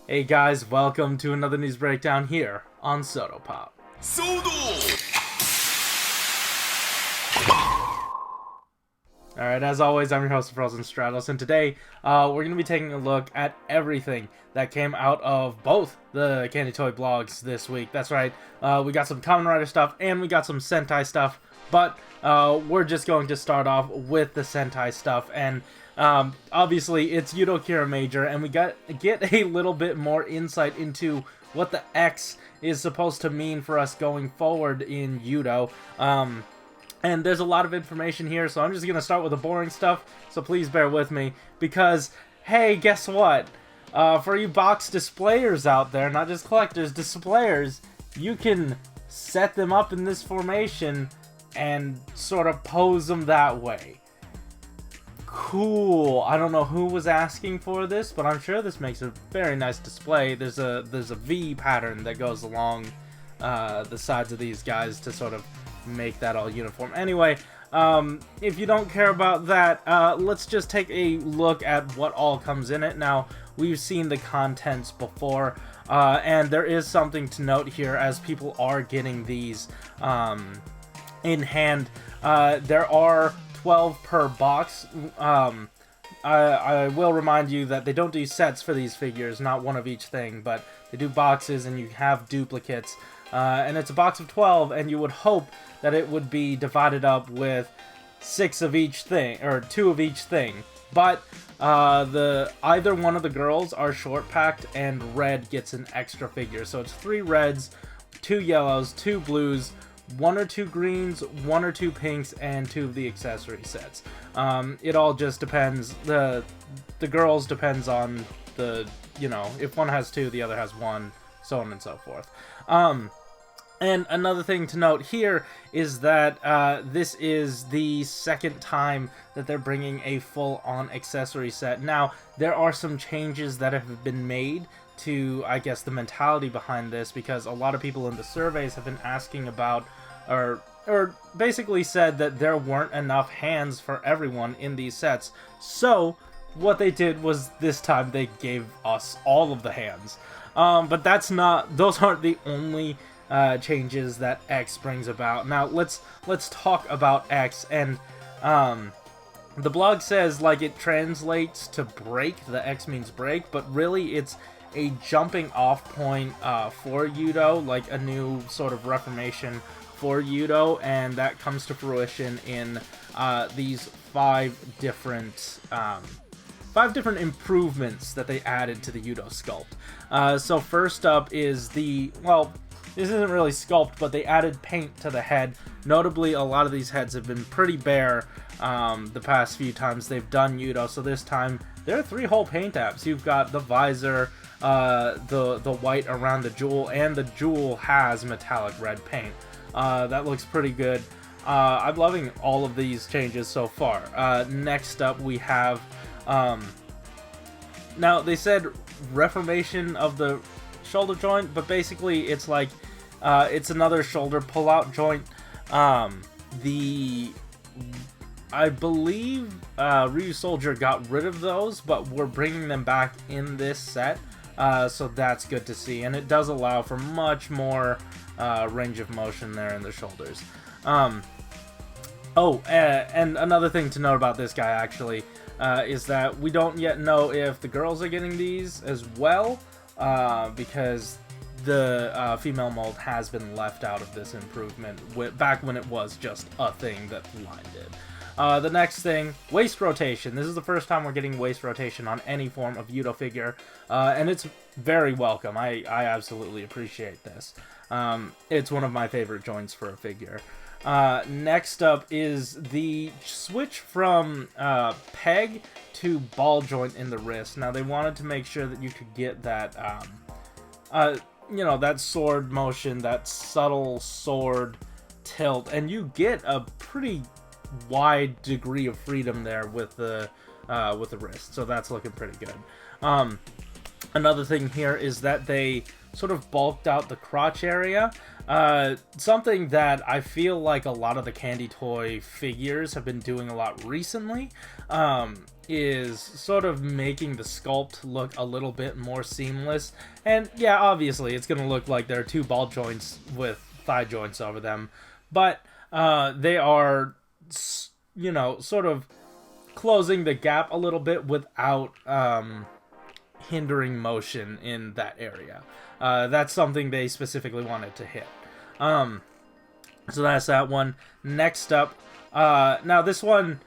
Hey guys, welcome to another news breakdown here on Sotopop. Alright, as always, I'm your host, Frozen Stratos, and today we're going to be taking a look at everything that came out of both the Candy Toy blogs this week. That's right, we got some Kamen Rider stuff and we got some Sentai stuff, but we're just going to start off with the Sentai stuff, and obviously it's Udo Kiramager, and we get a little bit more insight into what the X is supposed to mean for us going forward in Udo. And there's a lot of information here, so I'm just going to start with the boring stuff, so please bear with me, because, hey, guess what? For you box displayers out there, not just collectors, displayers, you can set them up in this formation and sort of pose them that way. Cool. I don't know who was asking for this, but I'm sure this makes a very nice display. There's a V pattern that goes along the sides of these guys to sort of make that all uniform. Anyway, if you don't care about that, let's just take a look at what all comes in it. Now, we've seen the contents before, and there is something to note here as people are getting these in hand. There are 12 per box. I will remind you that they don't do sets for these figures, not one of each thing, but they do boxes and you have duplicates. And it's a box of 12, and you would hope that it would be divided up with 6 of each thing, or 2 of each thing. But either one of the girls are short packed, and red gets an extra figure. So it's 3 reds, 2 yellows, 2 blues, 1 or 2 greens, 1 or 2 pinks, and 2 of the accessory sets. It all just depends. The girls depends on the, if one has 2, the other has 1, so on and so forth. And another thing to note here is that this is the second time that they're bringing a full-on accessory set. Now, there are some changes that have been made to, I guess, the mentality behind this, because a lot of people in the surveys have been asking about, or basically said that there weren't enough hands for everyone in these sets. So, what they did was this time they gave us all of the hands. But those aren't the only changes that X brings about. Now let's talk about X, and the blog says like it translates to break. The X means break, but really it's a jumping off point for Udo, like a new sort of reformation for Udo, and that comes to fruition in these 5 different improvements that they added to the Udo Sculpt. So first up is this isn't really sculpt, but they added paint to the head. Notably, a lot of these heads have been pretty bare the past few times they've done Udo, so this time there are 3 whole paint apps. You've got the visor, the white around the jewel, and the jewel has metallic red paint. That looks pretty good. I'm loving all of these changes so far. Next up, we have now they said reformation of the shoulder joint, but basically it's like it's another shoulder pull-out joint. I believe Ryu Soldier got rid of those, but we're bringing them back in this set, so that's good to see, and it does allow for much more range of motion there in the shoulders. And another thing to note about this guy actually is that we don't yet know if the girls are getting these as well, because the female mold has been left out of this improvement back when it was just a thing that Line did. The next thing, waist rotation. This is the first time we're getting waist rotation on any form of Udo figure, and it's very welcome. I absolutely appreciate this. It's one of my favorite joints for a figure. Next up is the switch from peg to ball joint in the wrist. Now, they wanted to make sure that you could get that, that sword motion, that subtle sword tilt, and you get a pretty wide degree of freedom there with the wrist. So that's looking pretty good. Another thing here is that they sort of bulked out the crotch area, Something that I feel like a lot of the Candy Toy figures have been doing a lot recently, is sort of making the sculpt look a little bit more seamless. And yeah, obviously it's gonna look like there are two ball joints with thigh joints over them, but they are, you know, sort of closing the gap a little bit without hindering motion in that area. That's something they specifically wanted to hit. So that's that one. Next up, now this one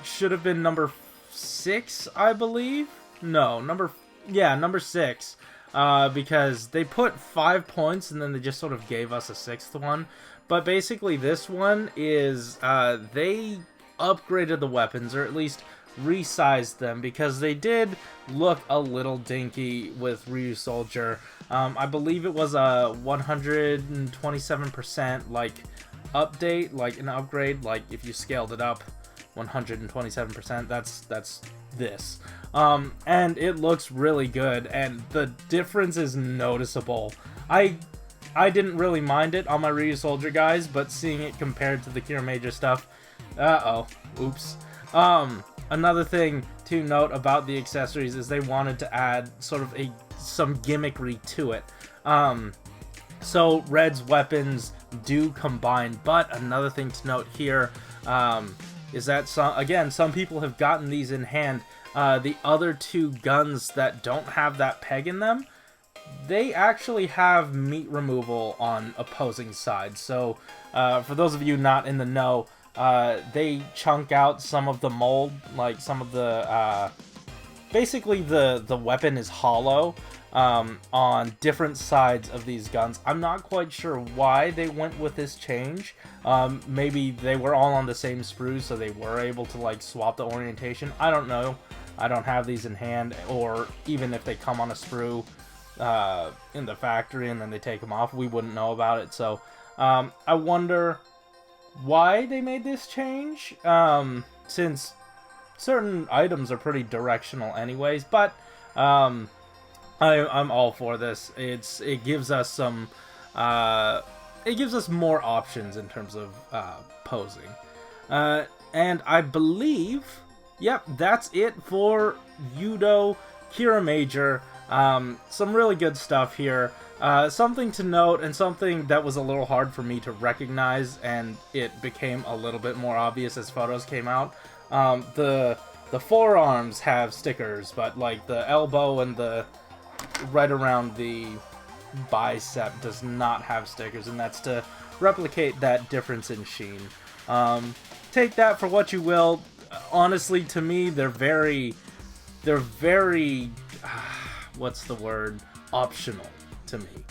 should have been number 6, I believe. No, number 6. Because they put 5 points and then they just sort of gave us a 6th one. But basically this one is, they upgraded the weapons, or at least resized them, because they did look a little dinky with Ryu Soldier. I believe it was a 127% like update, like an upgrade, like if you scaled it up 127%, that's this. And it looks really good, and the difference is noticeable. I didn't really mind it on my Ryu Soldier guys, but seeing it compared to the Kiramager stuff, oops. Another thing to note about the accessories is they wanted to add sort of some gimmickry to it. So Red's weapons do combine, but another thing to note here is that some people have gotten these in hand. The other two guns that don't have that peg in them, they actually have meat removal on opposing sides. So for those of you not in the know, they chunk out some of the mold, like some of the, basically the weapon is hollow on different sides of these guns. I'm not quite sure why they went with this change. Maybe they were all on the same sprue, so they were able to like swap the orientation. I don't know. I don't have these in hand, or even if they come on a sprue in the factory and then they take them off, we wouldn't know about it. So I wonder why they made this change, since certain items are pretty directional anyways, but I'm all for this. It gives us some it gives us more options in terms of posing, and I believe, yep, that's it for Udo Kiramager. Some really good stuff here. Something to note, and something that was a little hard for me to recognize, and it became a little bit more obvious as photos came out. The forearms have stickers, but like the elbow and the right around the bicep does not have stickers, and that's to replicate that difference in sheen. Take that for what you will. Honestly, to me, they're very what's the word? Optional to me.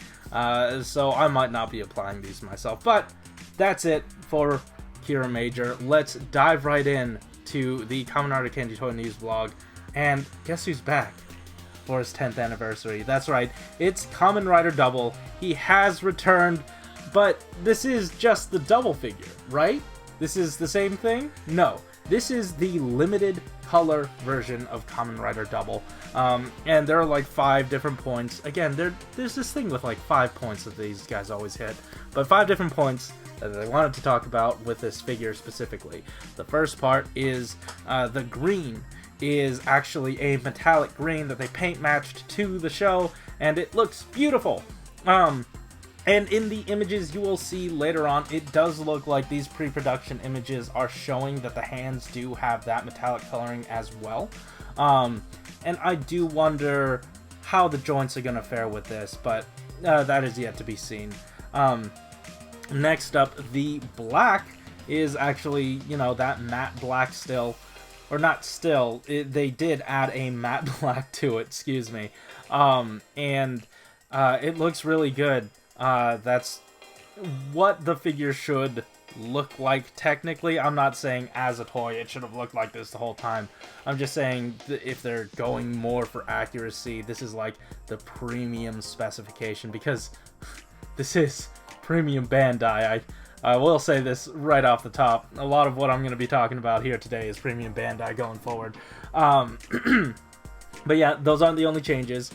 So I might not be applying these myself, but that's it for Kiramager. Let's dive right in to the Kamen Rider Candy Toy News vlog, and guess who's back for his 10th anniversary? That's right, it's Kamen Rider Double. He has returned, but this is just the double figure, right? This is the same thing? No, this is the limited color version of Kamen Rider Double. And there are like 5 different points. Again, there's this thing with like 5 points that these guys always hit, but 5 different points that I wanted to talk about with this figure specifically. The first part is the green is actually a metallic green that they paint matched to the show, and it looks beautiful. And in the images you will see later on, it does look like these pre-production images are showing that the hands do have that metallic coloring as well. And I do wonder how the joints are going to fare with this, but that is yet to be seen. Next up, the black is actually, you know, that matte black still. Or not still, they did add a matte black to it, excuse me. And it looks really good. That's what the figure should look like technically. I'm not saying as a toy it should have looked like this the whole time. I'm just saying if they're going more for accuracy, this is like the premium specification, because this is premium Bandai. I will say this right off the top. A lot of what I'm going to be talking about here today is premium Bandai going forward. But yeah, those aren't the only changes.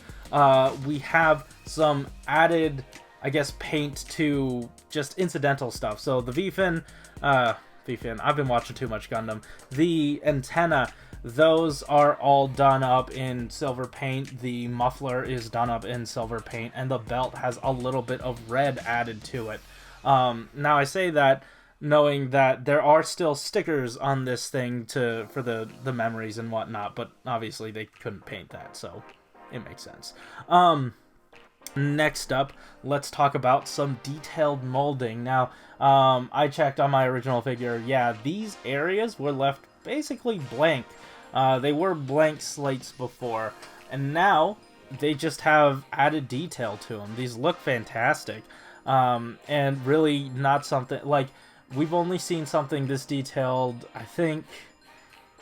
We have some added I guess, paint to just incidental stuff. So the V-fin, I've been watching too much Gundam. The antenna, those are all done up in silver paint. The muffler is done up in silver paint, and the belt has a little bit of red added to it. Now I say that knowing that there are still stickers on this thing for the memories and whatnot, but obviously they couldn't paint that, so it makes sense. Next up, let's talk about some detailed molding. Now, I checked on my original figure. Yeah, these areas were left basically blank. They were blank slates before, and now they just have added detail to them. These look fantastic, and really not something like we've only seen something this detailed, I think,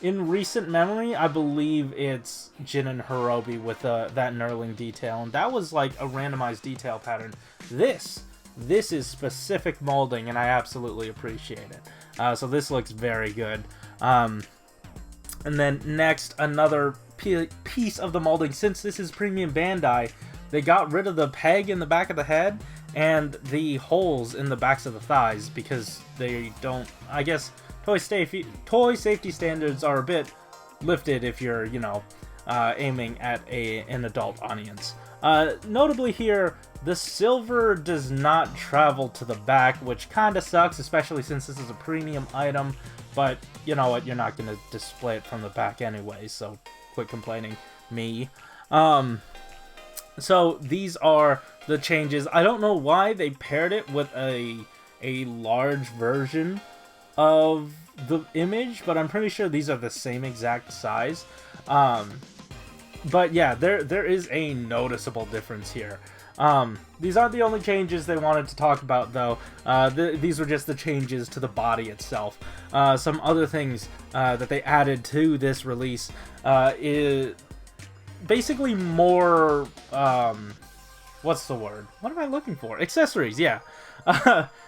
in recent memory. I believe it's Jin and Hirobi with that knurling detail, and that was like a randomized detail pattern. This is specific molding, and I absolutely appreciate it. So this looks very good. And then next, another piece of the molding. Since this is Premium Bandai, they got rid of the peg in the back of the head and the holes in the backs of the thighs because they don't, I guess, toy safety standards are a bit lifted if you're, you know, aiming at an adult audience. Notably here, the silver does not travel to the back, which kind of sucks, especially since this is a premium item. But you know what, you're not going to display it from the back anyway, so quit complaining, me. So these are the changes. I don't know why they paired it with a large version of the image, but I'm pretty sure these are the same exact size. But yeah, there is a noticeable difference here. These aren't the only changes they wanted to talk about, though. These were just the changes to the body itself. Some other things that they added to this release is basically more, what's the word? What am I looking for? Accessories, yeah.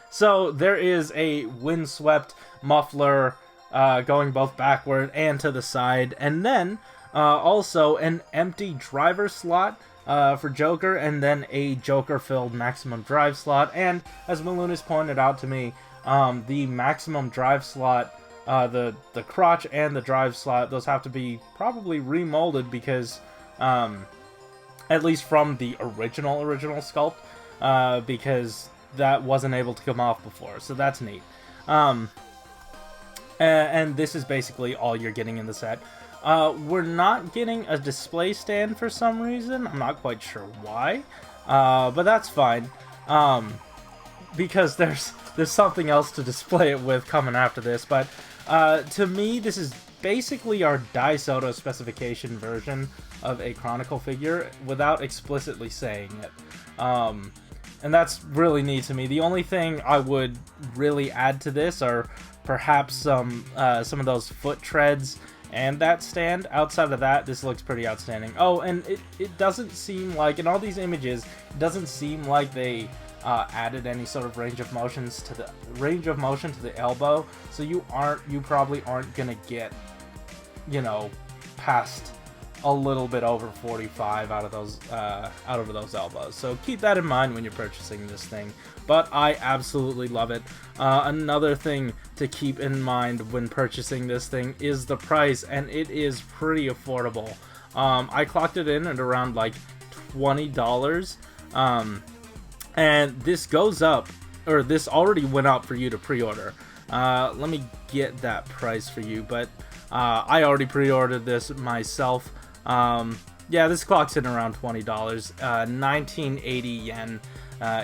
So there is a windswept muffler going both backward and to the side, and then also an empty driver slot for Joker, and then a Joker-filled maximum drive slot. And as Malunis pointed out to me, the maximum drive slot, the crotch and the drive slot, those have to be probably remolded because, at least from the original sculpt, because that wasn't able to come off before, so that's neat. And this is basically all you're getting in the set. We're not getting a display stand for some reason. I'm not quite sure why, but that's fine, because there's something else to display it with coming after this. But to me, this is basically our Daisoto specification version of a Chronicle figure without explicitly saying it. And that's really neat to me. The only thing I would really add to this are perhaps some of those foot treads and that stand. Outside of that, this looks pretty outstanding. Oh, and it doesn't seem like, in all these images, it doesn't seem like they added any sort of range of motion to the elbow. So you probably aren't gonna get, you know, past a little bit over 45 out of those elbows. So keep that in mind when you're purchasing this thing. But I absolutely love it. Another thing to keep in mind when purchasing this thing is the price, and it is pretty affordable. I clocked it in at around like $20, and this goes up, or this already went up for you to pre-order. Let me get that price for you, but I already pre-ordered this myself. Yeah, this clocks in around $20, 1980 yen,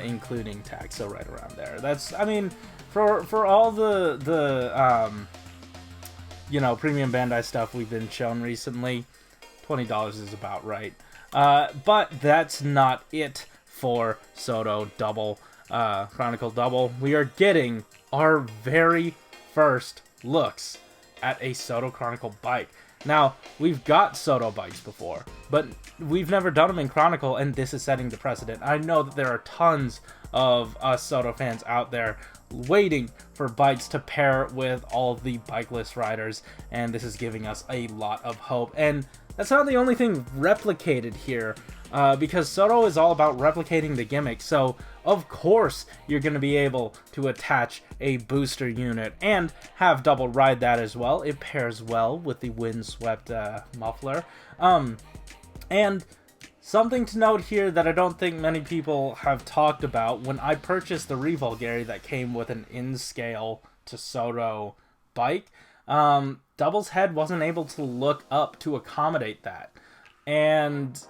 including tax, so right around there. That's, I mean, for all the you know, premium Bandai stuff we've been shown recently, $20 is about right. But that's not it for Shodo Double, Chronicle Double. We are getting our very first looks at a Shodo Chronicle bike. Now, we've got Shodo bikes before, but we've never done them in Chronicle, and this is setting the precedent. I know that there are tons of us Shodo fans out there waiting for bikes to pair with all of the bikeless riders, and this is giving us a lot of hope. And that's not the only thing replicated here. because Shodo is all about replicating the gimmick. So of course you're going to be able to attach a booster unit and have double ride that as well. It pairs well with the windswept muffler. And something to note here that I don't think many people have talked about: when I purchased the Revulgari that came with an in-scale to Shodo bike, Double's head wasn't able to look up to accommodate that. And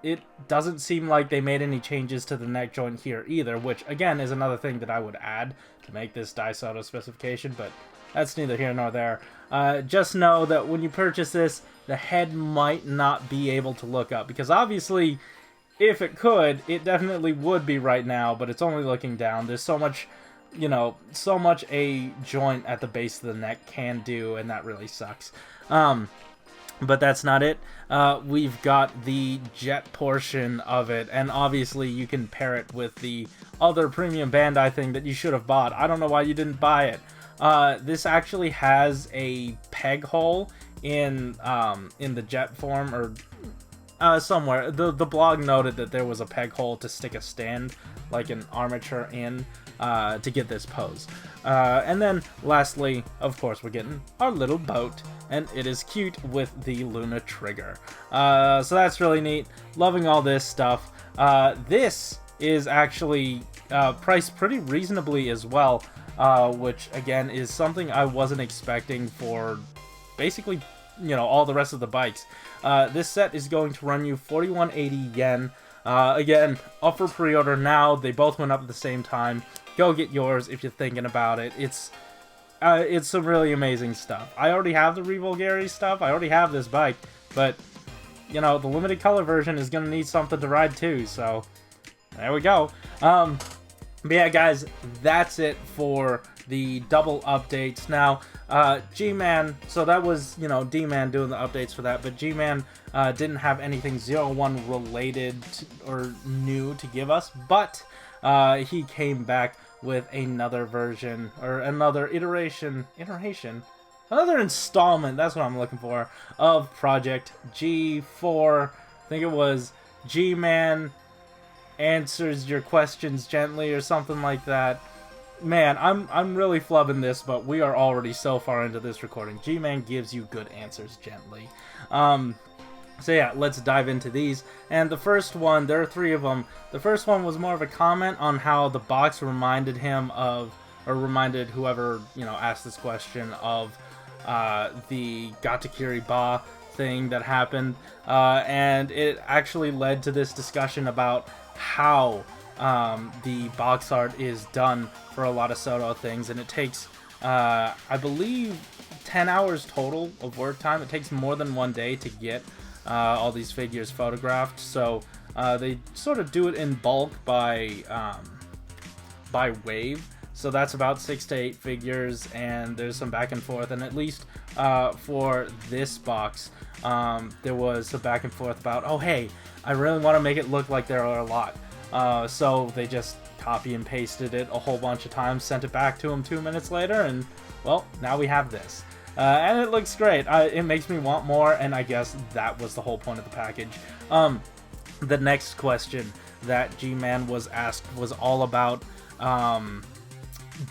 it doesn't seem like they made any changes to the neck joint here either, which again is another thing that I would add to make this Shodo specification, but that's neither here nor there. Just know that when you purchase this, the head might not be able to look up, because obviously if it could, it definitely would be right now, but it's only looking down. There's so much, you know, so much a joint at the base of the neck can do, and that really sucks. But that's not it. We've got the jet portion of it, and obviously you can pair it with the other premium Bandai thing that you should have bought. I don't know why you didn't buy it. This actually has a peg hole in the jet form, or somewhere. The blog noted that there was a peg hole to stick a stand, like an armature in, to get this pose. And then lastly, of course, we're getting our little boat, and it is cute with the Luna trigger. So that's really neat. Loving all this stuff. This is actually priced pretty reasonably as well, which again is something I wasn't expecting for basically, you know, all the rest of the bikes. This set is going to run you 4180 yen. Again, up for pre-order now. They both went up at the same time. Go get yours if you're thinking about it. It's some really amazing stuff. I already have the Revulgari stuff. I already have this bike, but you know, the limited color version is gonna need something to ride too. So there we go. But yeah, guys, that's it for the double updates. Now, G-Man, so that was, you know, D-Man doing the updates for that, but G-Man didn't have anything 01 related to, or new to give us, but he came back with another version, or another another installment, that's what I'm looking for, of Project G4. I think it was G-Man answers your questions gently or something like that. Man, I'm really flubbing this, but we are already so far into this recording. G-Man gives you good answers gently. So yeah, let's dive into these. And the first one, there are 3 of them. The first one was more of a comment on how the box reminded him of, or reminded whoever, you know, asked this question of the Gatakiri Ba thing that happened. And it actually led to this discussion about how the box art is done for a lot of Shodo things, and it takes, I believe, 10 hours total of work time. It takes more than one day to get all these figures photographed, so they sort of do it in bulk by wave. So that's about 6 to 8 figures, and there's some back and forth. And at least for this box, there was some back and forth about, oh hey, I really want to make it look like there are a lot. So they just copy and pasted it a whole bunch of times, sent it back to him 2 minutes later, and well, now we have this. And it looks great. It makes me want more, and I guess that was the whole point of the package. The next question that G-Man was asked was all about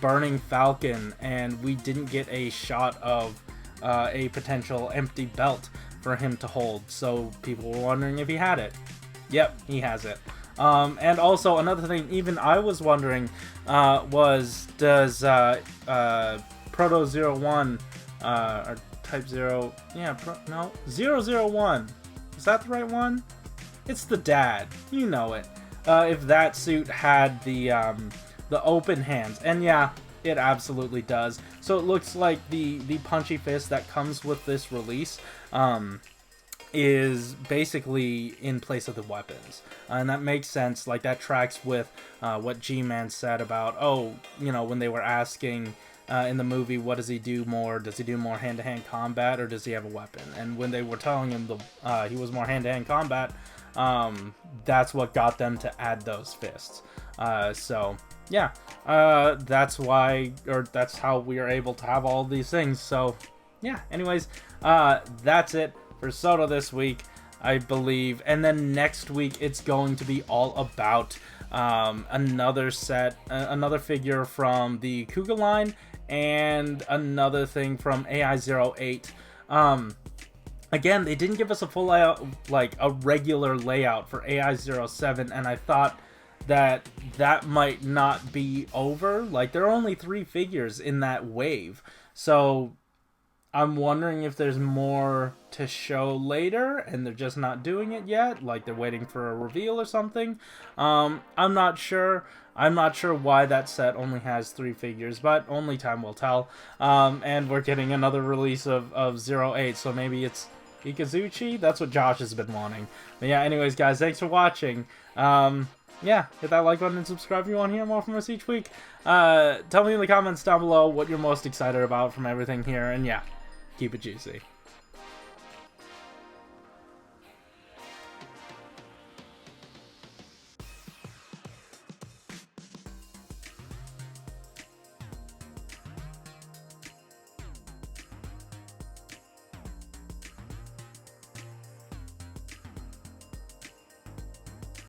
burning Falcon, and we didn't get a shot of a potential empty belt for him to hold, so people were wondering if he had it. Yep, he has it. And also another thing, even I was wondering, was does Proto-01 or Type 0, yeah, no, 001, is that the right one? It's the dad, you know it. If that suit had the open hands, and yeah, it absolutely does. So it looks like the punchy fist that comes with this release is basically in place of the weapons, and that makes sense. Like, that tracks with what G-Man said about, oh, you know, when they were asking in the movie, what does he do more? Does he do more hand-to-hand combat, or does he have a weapon? And when they were telling him he was more hand-to-hand combat, that's what got them to add those fists. So yeah, that's why, or that's how we are able to have all these things. So yeah, anyways, that's it for Shodo this week. I believe. And then next week, it's going to be all about another set, another figure from the Kuga line, and another thing from AI08. Again, they didn't give us a full layout, like a regular layout for AI07, and I thought that might not be over. Like, there are only 3 figures in that wave, so I'm wondering if there's more to show later and they're just not doing it yet, like they're waiting for a reveal or something. I'm not sure. I'm not sure why that set only has 3 figures, but only time will tell. And we're getting another release of 08, so maybe it's Ikazuchi? That's what Josh has been wanting. But yeah, anyways, guys, thanks for watching. Yeah, hit that like button and subscribe if you want to hear more from us each week. Tell me in the comments down below what you're most excited about from everything here, and yeah, keep it juicy.